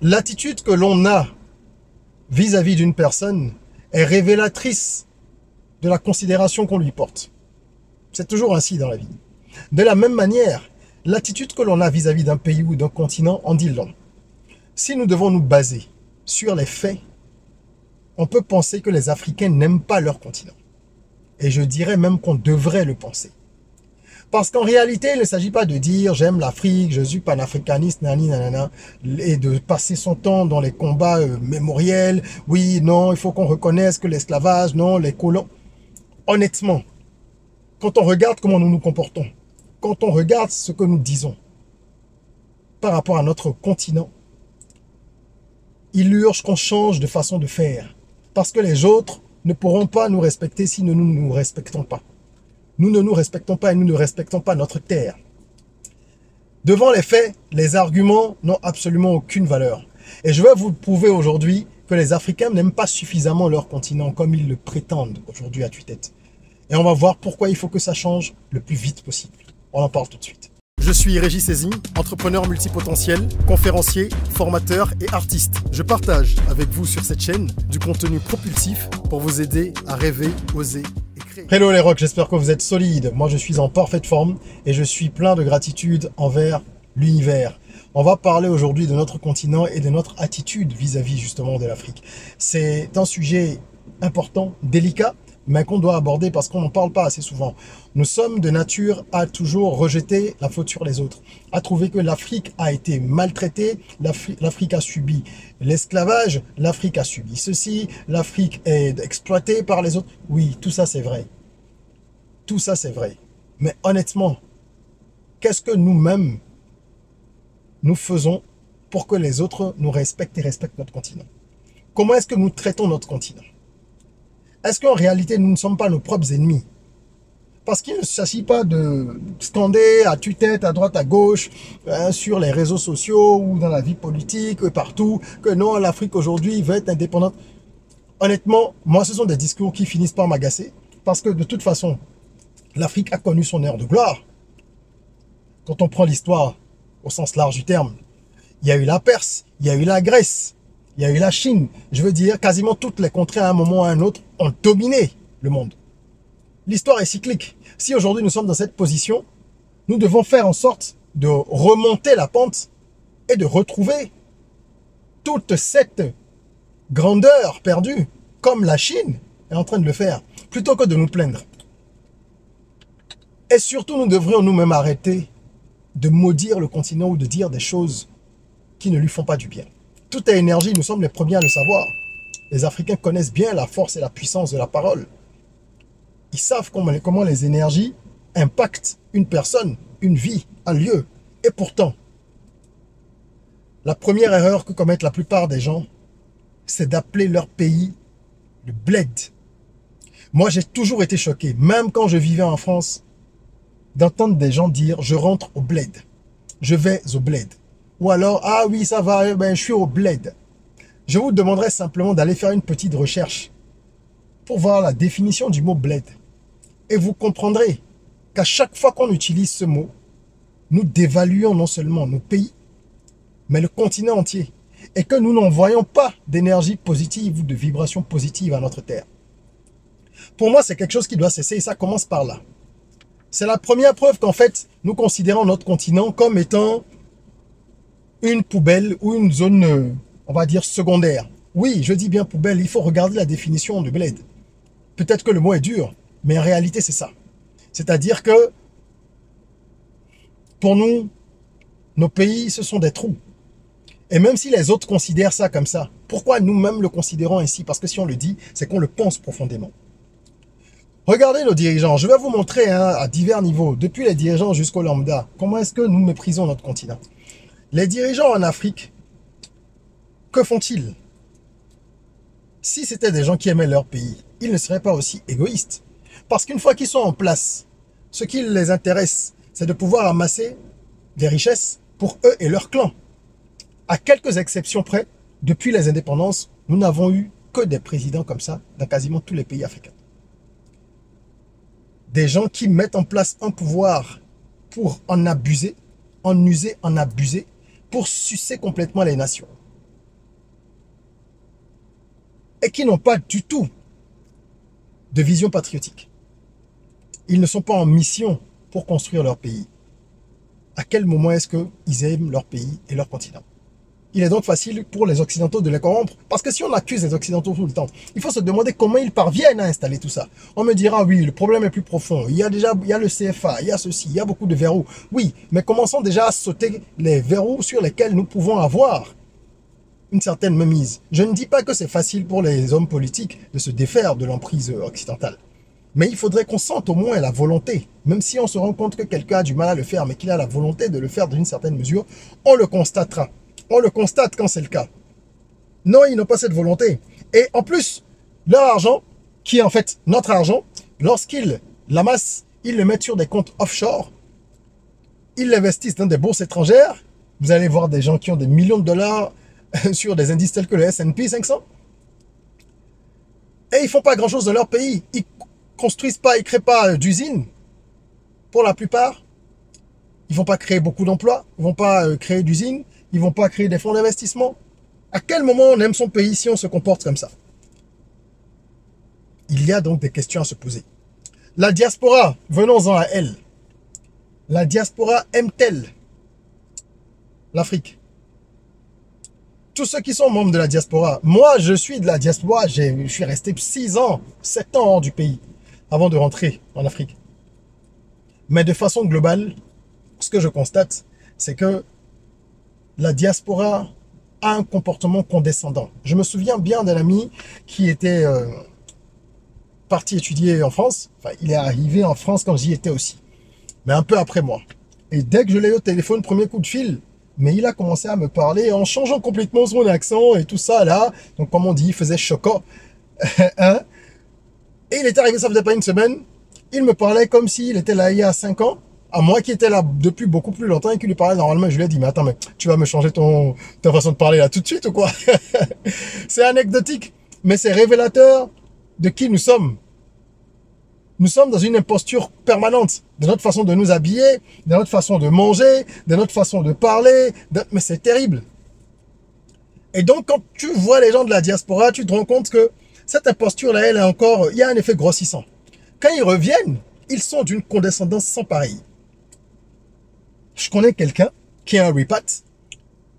L'attitude que l'on a vis-à-vis d'une personne est révélatrice de la considération qu'on lui porte. C'est toujours ainsi dans la vie. De la même manière, l'attitude que l'on a vis-à-vis d'un pays ou d'un continent en dit long. Si nous devons nous baser sur les faits, on peut penser que les Africains n'aiment pas leur continent. Et je dirais même qu'on devrait le penser. Parce qu'en réalité, il ne s'agit pas de dire j'aime l'Afrique, je suis panafricaniste, nani, nanana, et de passer son temps dans les combats mémoriels. Oui, non, il faut qu'on reconnaisse que l'esclavage, non, les colons. Honnêtement, quand on regarde comment nous nous comportons, quand on regarde ce que nous disons par rapport à notre continent, il urge qu'on change de façon de faire. Parce que les autres ne pourront pas nous respecter si nous ne nous respectons pas. Nous ne nous respectons pas et nous ne respectons pas notre terre. Devant les faits, les arguments n'ont absolument aucune valeur. Et je vais vous prouver aujourd'hui que les Africains n'aiment pas suffisamment leur continent comme ils le prétendent aujourd'hui à tue-tête. Et on va voir pourquoi il faut que ça change le plus vite possible. On en parle tout de suite. Je suis Régis Sezin, entrepreneur multipotentiel, conférencier, formateur et artiste. Je partage avec vous sur cette chaîne du contenu propulsif pour vous aider à rêver, oser et créer. Hello les rocks, j'espère que vous êtes solides. Moi je suis en parfaite forme et je suis plein de gratitude envers l'univers. On va parler aujourd'hui de notre continent et de notre attitude vis-à-vis justement de l'Afrique. C'est un sujet important, délicat, mais qu'on doit aborder parce qu'on n'en parle pas assez souvent. Nous sommes de nature à toujours rejeter la faute sur les autres, à trouver que l'Afrique a été maltraitée, l'Afrique a subi l'esclavage, l'Afrique a subi ceci, l'Afrique est exploitée par les autres. Oui, tout ça c'est vrai. Tout ça c'est vrai. Mais honnêtement, qu'est-ce que nous-mêmes nous faisons pour que les autres nous respectent et respectent notre continent? Comment est-ce que nous traitons notre continent? Est-ce qu'en réalité, nous ne sommes pas nos propres ennemis? Parce qu'il ne s'agit pas de scander à tue-tête, à droite, à gauche, sur les réseaux sociaux ou dans la vie politique, partout, que non, l'Afrique aujourd'hui veut être indépendante. Honnêtement, moi, ce sont des discours qui finissent par m'agacer. Parce que de toute façon, l'Afrique a connu son ère de gloire. Quand on prend l'histoire au sens large du terme, il y a eu la Perse, il y a eu la Grèce, il y a eu la Chine. Je veux dire, quasiment toutes les contrées à un moment ou à un autre ont dominé le monde. L'histoire est cyclique. Si aujourd'hui nous sommes dans cette position, nous devons faire en sorte de remonter la pente et de retrouver toute cette grandeur perdue, comme la Chine est en train de le faire, plutôt que de nous plaindre. Et surtout, nous devrions nous-mêmes arrêter de maudire le continent ou de dire des choses qui ne lui font pas du bien. Tout est énergie, nous sommes les premiers à le savoir. Les Africains connaissent bien la force et la puissance de la parole. Ils savent comment les énergies impactent une personne, une vie, un lieu. Et pourtant, la première erreur que commettent la plupart des gens, c'est d'appeler leur pays le bled. Moi, j'ai toujours été choqué, même quand je vivais en France, d'entendre des gens dire « je rentre au bled »,« je vais au bled ». Ou alors « ah oui, ça va, ben, je suis au bled ». Je vous demanderai simplement d'aller faire une petite recherche pour voir la définition du mot bled. Et vous comprendrez qu'à chaque fois qu'on utilise ce mot, nous dévaluons non seulement nos pays, mais le continent entier. Et que nous n'envoyons pas d'énergie positive ou de vibration positive à notre terre. Pour moi, c'est quelque chose qui doit cesser et ça commence par là. C'est la première preuve qu'en fait, nous considérons notre continent comme étant une poubelle ou une zone, on va dire, secondaire. Oui, je dis bien poubelle, il faut regarder la définition de bled. Peut-être que le mot est dur, mais en réalité, c'est ça. C'est-à-dire que, pour nous, nos pays, ce sont des trous. Et même si les autres considèrent ça comme ça, pourquoi nous-mêmes le considérons ainsi? Parce que si on le dit, c'est qu'on le pense profondément. Regardez nos dirigeants. Je vais vous montrer à divers niveaux, depuis les dirigeants jusqu'au lambda, comment est-ce que nous méprisons notre continent. Les dirigeants en Afrique, que font-ils? Si c'était des gens qui aimaient leur pays, ils ne seraient pas aussi égoïstes. Parce qu'une fois qu'ils sont en place, ce qui les intéresse, c'est de pouvoir amasser des richesses pour eux et leur clan. À quelques exceptions près, depuis les indépendances, nous n'avons eu que des présidents comme ça dans quasiment tous les pays africains. Des gens qui mettent en place un pouvoir pour en abuser, en user, en abuser, pour sucer complètement les nations. et qui n'ont pas du tout de vision patriotique. Ils ne sont pas en mission pour construire leur pays. À quel moment est-ce qu'ils aiment leur pays et leur continent? Il est donc facile pour les Occidentaux de les corrompre. Parce que si on accuse les Occidentaux tout le temps, il faut se demander comment ils parviennent à installer tout ça. On me dira, oui, le problème est plus profond. Il y a le CFA, il y a ceci, il y a beaucoup de verrous. Oui, mais commençons déjà à sauter les verrous sur lesquels nous pouvons avoir une certaine mainmise. Je ne dis pas que c'est facile pour les hommes politiques de se défaire de l'emprise occidentale. Mais il faudrait qu'on sente au moins la volonté. Même si on se rend compte que quelqu'un a du mal à le faire, mais qu'il a la volonté de le faire d'une certaine mesure, on le constatera. On le constate quand c'est le cas. Non, ils n'ont pas cette volonté. Et en plus, leur argent, qui est en fait notre argent, lorsqu'ils l'amassent, ils le mettent sur des comptes offshore, ils l'investissent dans des bourses étrangères. Vous allez voir des gens qui ont des millions de dollars sur des indices tels que le S&P 500. Et ils font pas grand-chose dans leur pays. Ils construisent pas, ils créent pas d'usines. Pour la plupart, ils vont pas créer beaucoup d'emplois. Ils vont pas créer d'usines. Ils vont pas créer des fonds d'investissement. À quel moment on aime son pays si on se comporte comme ça? Il y a donc des questions à se poser. La diaspora, venons-en à elle. La diaspora aime-t-elle l'Afrique? Tous ceux qui sont membres de la diaspora, moi je suis de la diaspora, je suis resté 6 ans, 7 ans hors du pays avant de rentrer en Afrique. Mais de façon globale, ce que je constate, c'est que la diaspora a un comportement condescendant. Je me souviens bien d'un ami qui était parti étudier en France. Enfin, il est arrivé en France quand j'y étais aussi, mais un peu après moi. Et dès que je l'ai eu au téléphone, premier coup de fil, mais il a commencé à me parler en changeant complètement son accent et tout ça là. Donc comme on dit, il faisait choquant. Hein? Et il est arrivé, ça faisait pas une semaine. Il me parlait comme s'il était là il y a 5 ans. À moi qui était là depuis beaucoup plus longtemps et qui lui parlait normalement, je lui ai dit, mais attends, mais tu vas me changer ta façon de parler là tout de suite ou quoi? C'est anecdotique, mais c'est révélateur de qui nous sommes. Nous sommes dans une imposture permanente de notre façon de nous habiller, de notre façon de manger, de notre façon de parler, mais c'est terrible. Et donc, quand tu vois les gens de la diaspora, tu te rends compte que cette imposture-là, elle est encore, il y a un effet grossissant. Quand ils reviennent, ils sont d'une condescendance sans pareil. Je connais quelqu'un qui est un repat,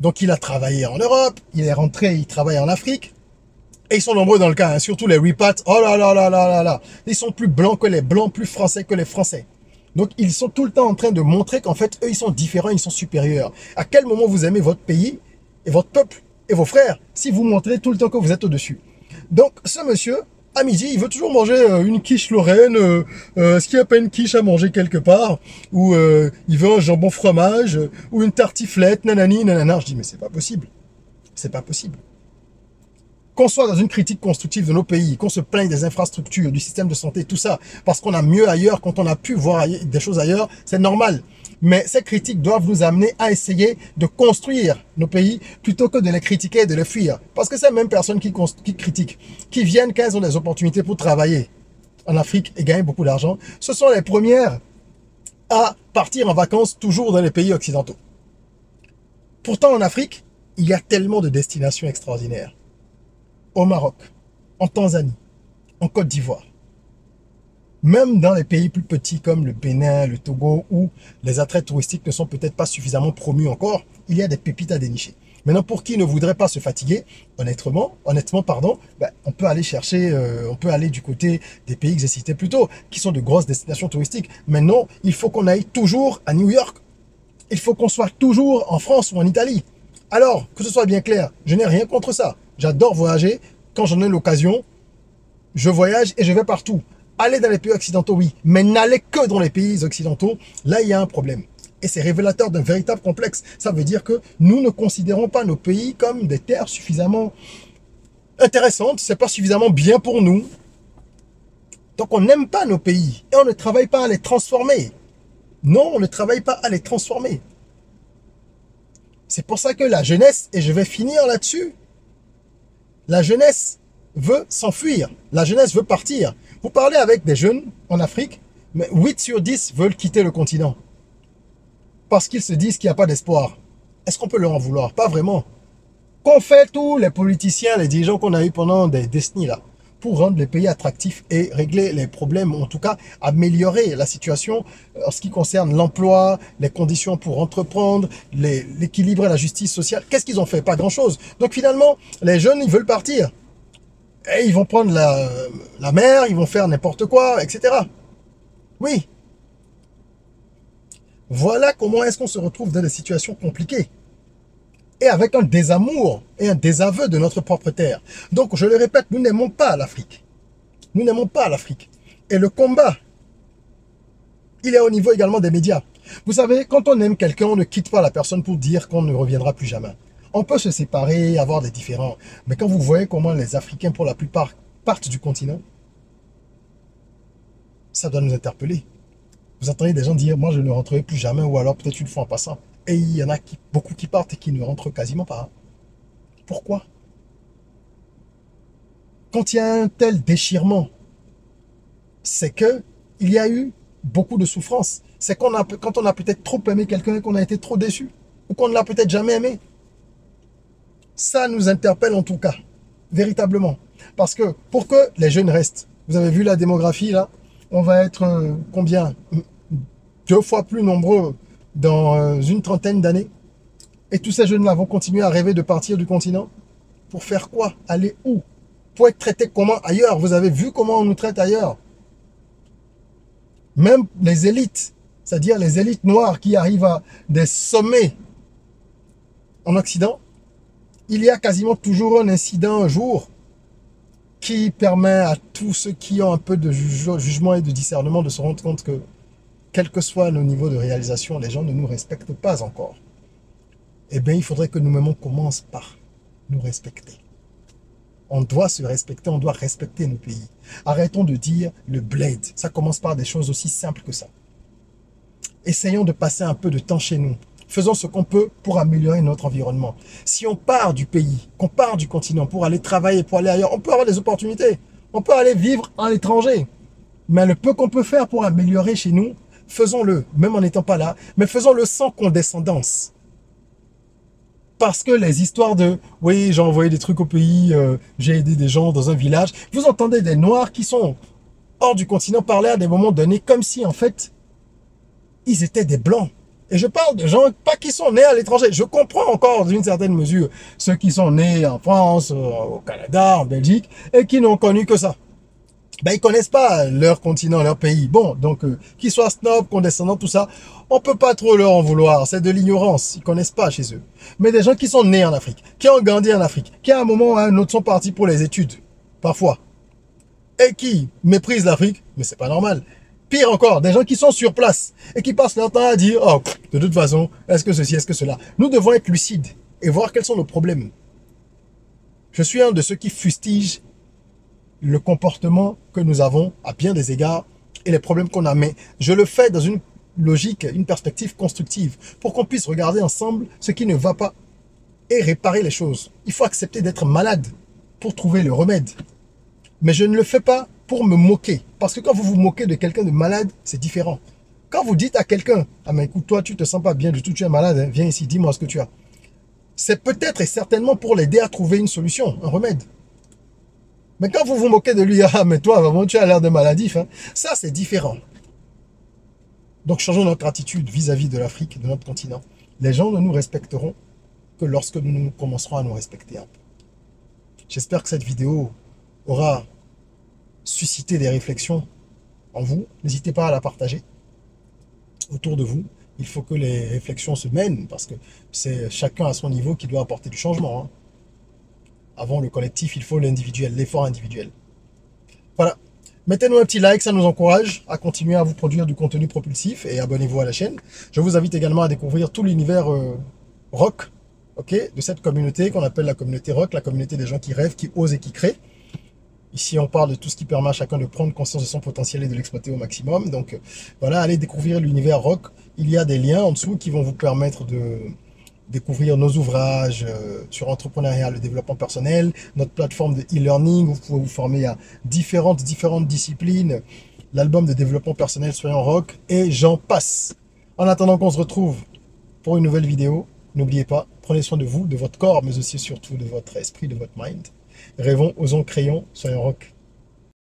donc il a travaillé en Europe, il est rentré, il travaille en Afrique, et ils sont nombreux dans le cas, hein, surtout les repats, oh là là là là là là, ils sont plus blancs que les blancs, plus français que les français. Donc ils sont tout le temps en train de montrer qu'en fait, eux ils sont différents, ils sont supérieurs. À quel moment vous aimez votre pays et votre peuple et vos frères si vous montrez tout le temps que vous êtes au-dessus? Donc ce monsieur, à midi, il veut toujours manger une quiche lorraine. Est-ce qu'il n'y a pas une quiche à manger quelque part? Ou il veut un jambon fromage, ou une tartiflette, nanani, nanana. Je dis, mais c'est pas possible. C'est pas possible. Qu'on soit dans une critique constructive de nos pays, qu'on se plaigne des infrastructures, du système de santé, tout ça, parce qu'on a mieux ailleurs, quand on a pu voir des choses ailleurs, c'est normal. Mais ces critiques doivent nous amener à essayer de construire nos pays plutôt que de les critiquer et de les fuir. Parce que ces mêmes personnes qui critiquent, qui viennent quand elles ont des opportunités pour travailler en Afrique et gagner beaucoup d'argent, ce sont les premières à partir en vacances toujours dans les pays occidentaux. Pourtant en Afrique, il y a tellement de destinations extraordinaires. Au Maroc, en Tanzanie, en Côte d'Ivoire. Même dans les pays plus petits comme le Bénin, le Togo, où les attraits touristiques ne sont peut-être pas suffisamment promus encore, il y a des pépites à dénicher. Maintenant, pour qui ne voudrait pas se fatiguer, honnêtement, on peut aller chercher, on peut aller du côté des pays que j'ai cités plus tôt, qui sont de grosses destinations touristiques. Mais non, il faut qu'on aille toujours à New York. Il faut qu'on soit toujours en France ou en Italie. Alors, que ce soit bien clair, je n'ai rien contre ça. J'adore voyager. Quand j'en ai l'occasion, je voyage et je vais partout. Aller dans les pays occidentaux, oui, mais n'allez que dans les pays occidentaux, là, il y a un problème. Et c'est révélateur d'un véritable complexe. Ça veut dire que nous ne considérons pas nos pays comme des terres suffisamment intéressantes, c'est pas suffisamment bien pour nous. Donc on n'aime pas nos pays et on ne travaille pas à les transformer. Non, on ne travaille pas à les transformer. C'est pour ça que la jeunesse, et je vais finir là-dessus, la jeunesse veut s'enfuir, la jeunesse veut partir. Vous parlez avec des jeunes en Afrique, mais 8 sur 10 veulent quitter le continent. Parce qu'ils se disent qu'il n'y a pas d'espoir. Est-ce qu'on peut leur en vouloir? Pas vraiment. Qu'ont fait tous les politiciens, les dirigeants qu'on a eu pendant des décennies là, pour rendre les pays attractifs et régler les problèmes, ou en tout cas améliorer la situation en ce qui concerne l'emploi, les conditions pour entreprendre, l'équilibre et la justice sociale. Qu'est-ce qu'ils ont fait? Pas grand-chose. Donc finalement, les jeunes, ils veulent partir. Et ils vont prendre la mer, ils vont faire n'importe quoi, etc. Oui. Voilà comment est-ce qu'on se retrouve dans des situations compliquées. Et avec un désamour et un désaveu de notre propre terre. Donc, je le répète, nous n'aimons pas l'Afrique. Nous n'aimons pas l'Afrique. Et le combat, il est au niveau également des médias. Vous savez, quand on aime quelqu'un, on ne quitte pas la personne pour dire qu'on ne reviendra plus jamais. On peut se séparer, avoir des différends. Mais quand vous voyez comment les Africains, pour la plupart, partent du continent, ça doit nous interpeller. Vous entendez des gens dire, moi je ne rentrerai plus jamais, ou alors peut-être une fois en passant. Et il y en a beaucoup qui partent et qui ne rentrent quasiment pas. Pourquoi? Quand il y a un tel déchirement, c'est que il y a eu beaucoup de souffrance. C'est quand on a peut-être trop aimé quelqu'un et qu'on a été trop déçu. Ou qu'on ne l'a peut-être jamais aimé. Ça nous interpelle en tout cas. Véritablement. Parce que pour que les jeunes restent, vous avez vu la démographie là, on va être combien? 2 fois plus nombreux dans une trentaine d'années. Et tous ces jeunes-là vont continuer à rêver de partir du continent. Pour faire quoi? Aller où? Pour être traités comment ailleurs? Vous avez vu comment on nous traite ailleurs? Même les élites, c'est-à-dire les élites noires qui arrivent à des sommets en Occident, il y a quasiment toujours un incident un jour qui permet à tous ceux qui ont un peu de jugement et de discernement de se rendre compte que, quel que soit nos niveaux de réalisation, les gens ne nous respectent pas encore. Eh bien, il faudrait que nous-mêmes on commence par nous respecter. On doit se respecter, on doit respecter nos pays. Arrêtons de dire le bled. Ça commence par des choses aussi simples que ça. Essayons de passer un peu de temps chez nous. Faisons ce qu'on peut pour améliorer notre environnement. Si on part du pays, qu'on part du continent pour aller travailler, pour aller ailleurs, on peut avoir des opportunités. On peut aller vivre à l'étranger. Mais le peu qu'on peut faire pour améliorer chez nous, faisons-le, même en n'étant pas là, mais faisons-le sans condescendance. Parce que les histoires de « oui, j'ai envoyé des trucs au pays, j'ai aidé des gens dans un village », vous entendez des Noirs qui sont hors du continent parler à des moments donnés comme si, en fait, ils étaient des Blancs. Et je parle de gens pas qui sont nés à l'étranger. Je comprends encore d'une certaine mesure ceux qui sont nés en France, au Canada, en Belgique, et qui n'ont connu que ça. Ben, ils connaissent pas leur continent, leur pays. Bon, donc, qu'ils soient snob, condescendants, tout ça, on peut pas trop leur en vouloir. C'est de l'ignorance. Ils connaissent pas chez eux. Mais des gens qui sont nés en Afrique, qui ont grandi en Afrique, qui à un moment ou à un autre sont partis pour les études, parfois, et qui méprisent l'Afrique, mais c'est pas normal. Pire encore, des gens qui sont sur place et qui passent leur temps à dire « oh, de toute façon, est-ce que ceci, est-ce que cela ?» Nous devons être lucides et voir quels sont nos problèmes. Je suis un de ceux qui fustigent le comportement que nous avons à bien des égards et les problèmes qu'on a. Mais je le fais dans une logique, une perspective constructive pour qu'on puisse regarder ensemble ce qui ne va pas et réparer les choses. Il faut accepter d'être malade pour trouver le remède. Mais je ne le fais pas pour me moquer. Parce que quand vous vous moquez de quelqu'un de malade, c'est différent. Quand vous dites à quelqu'un « ah mais écoute, toi tu te sens pas bien du tout, tu es malade, hein, viens ici, dis-moi ce que tu as ». C'est peut-être et certainement pour l'aider à trouver une solution, un remède. Mais quand vous vous moquez de lui, « ah mais toi vraiment tu as l'air de maladif hein », ça c'est différent. Donc changeons notre attitude vis-à-vis de l'Afrique, de notre continent. Les gens ne nous respecteront que lorsque nous commencerons à nous respecter un peu. J'espère que cette vidéo aura suscité des réflexions en vous. N'hésitez pas à la partager autour de vous. Il faut que les réflexions se mènent parce que c'est chacun à son niveau qui doit apporter du changement. Hein. Avant le collectif, il faut l'individuel, l'effort individuel. Voilà. Mettez-nous un petit like, ça nous encourage à continuer à vous produire du contenu propulsif et abonnez-vous à la chaîne. Je vous invite également à découvrir tout l'univers rock, okay, de cette communauté qu'on appelle la communauté rock, la communauté des gens qui rêvent, qui osent et qui créent. Ici, on parle de tout ce qui permet à chacun de prendre conscience de son potentiel et de l'exploiter au maximum. Donc voilà, allez découvrir l'univers rock. Il y a des liens en dessous qui vont vous permettre de découvrir nos ouvrages sur entrepreneuriat, le développement personnel, notre plateforme de e-learning, où vous pouvez vous former à différentes disciplines, l'album de développement personnel Soyons Rock, et j'en passe. En attendant qu'on se retrouve pour une nouvelle vidéo, N'oubliez pas, prenez soin de vous, de votre corps, mais aussi surtout de votre esprit, de votre mind. Rêvons, osons, créons, soyons rock.